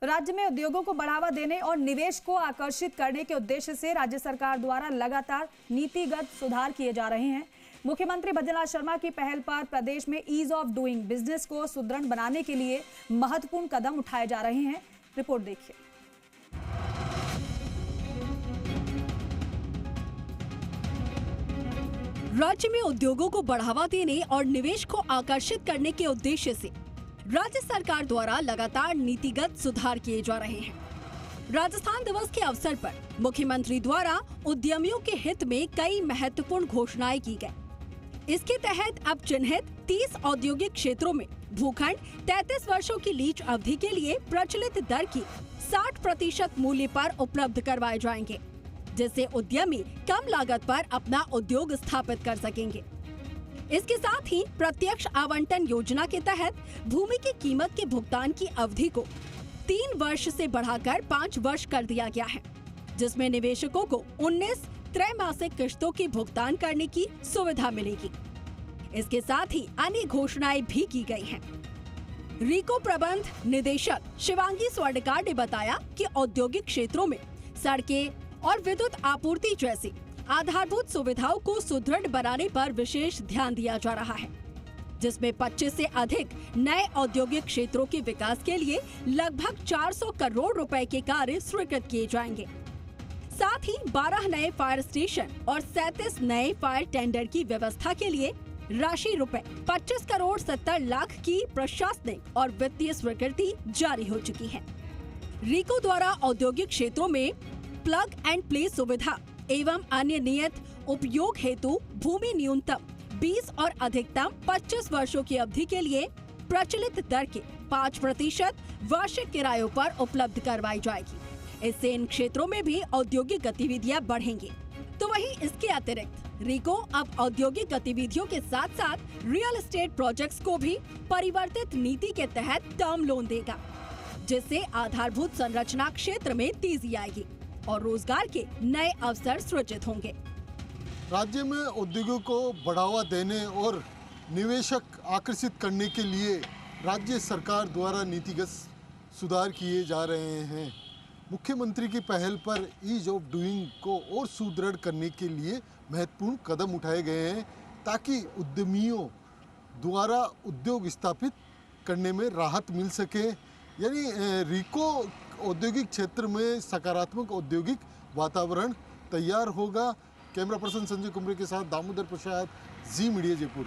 राज्य में उद्योगों को बढ़ावा देने और निवेश को आकर्षित करने के उद्देश्य से राज्य सरकार द्वारा लगातार नीतिगत सुधार किए जा रहे हैं। मुख्यमंत्री भजनलाल शर्मा की पहल पर प्रदेश में ईज ऑफ डूइंग बिजनेस को सुदृढ़ बनाने के लिए महत्वपूर्ण कदम उठाए जा रहे हैं। रिपोर्ट देखिए। राज्य में उद्योगों को बढ़ावा देने और निवेश को आकर्षित करने के उद्देश्य से राज्य सरकार द्वारा लगातार नीतिगत सुधार किए जा रहे हैं। राजस्थान दिवस के अवसर पर मुख्यमंत्री द्वारा उद्यमियों के हित में कई महत्वपूर्ण घोषणाएं की गई। इसके तहत अब चिन्हित 30 औद्योगिक क्षेत्रों में भूखंड 33 वर्षों की लीज अवधि के लिए प्रचलित दर की 60% मूल्य पर उपलब्ध करवाए जाएंगे, जिससे उद्यमी कम लागत पर अपना उद्योग स्थापित कर सकेंगे। इसके साथ ही प्रत्यक्ष आवंटन योजना के तहत भूमि की कीमत के भुगतान की अवधि को 3 वर्ष से बढ़ाकर 5 वर्ष कर दिया गया है, जिसमें निवेशकों को 19 त्रैमासिक किश्तों की भुगतान करने की सुविधा मिलेगी। इसके साथ ही अन्य घोषणाएं भी की गई हैं। रीको प्रबंध निदेशक शिवांगी स्वर्णकार ने बताया कि औद्योगिक क्षेत्रों में सड़कें और विद्युत आपूर्ति जैसी आधारभूत सुविधाओं को सुदृढ़ बनाने पर विशेष ध्यान दिया जा रहा है, जिसमें 25 से अधिक नए औद्योगिक क्षेत्रों के विकास के लिए लगभग 400 करोड़ रुपए के कार्य स्वीकृत किए जाएंगे। साथ ही 12 नए फायर स्टेशन और 37 नए फायर टेंडर की व्यवस्था के लिए राशि रुपए 25 करोड़ 70 लाख की प्रशासनिक और वित्तीय स्वीकृति जारी हो चुकी है। रीको द्वारा औद्योगिक क्षेत्रों में प्लग एंड प्ले सुविधा एवं अन्य नियत उपयोग हेतु भूमि न्यूनतम 20 और अधिकतम 25 वर्षों की अवधि के लिए प्रचलित दर के 5% वार्षिक किरायों पर उपलब्ध करवाई जाएगी। इससे इन क्षेत्रों में भी औद्योगिक गतिविधियां बढ़ेंगी। तो वहीं इसके अतिरिक्त रीको अब औद्योगिक गतिविधियों के साथ साथ रियल एस्टेट प्रोजेक्ट्स को भी परिवर्तित नीति के तहत टर्म लोन देगा, जिससे आधारभूत संरचना क्षेत्र में तेजी आएगी और रोजगार के नए अवसर सृजित होंगे। राज्य में उद्योगों को बढ़ावा देने और निवेशक आकर्षित करने के लिए राज्य सरकार द्वारा नीतिगत सुधार किए जा रहे हैं। मुख्यमंत्री की पहल पर ईज ऑफ डूइंग को और सुदृढ़ करने के लिए महत्वपूर्ण कदम उठाए गए हैं, ताकि उद्यमियों द्वारा उद्योग स्थापित करने में राहत मिल सके। यानी रीको औद्योगिक क्षेत्र में सकारात्मक औद्योगिक वातावरण तैयार होगा। कैमरा पर्सन संजय कुमरे के साथ दामोदर प्रसाद, जी मीडिया जयपुर।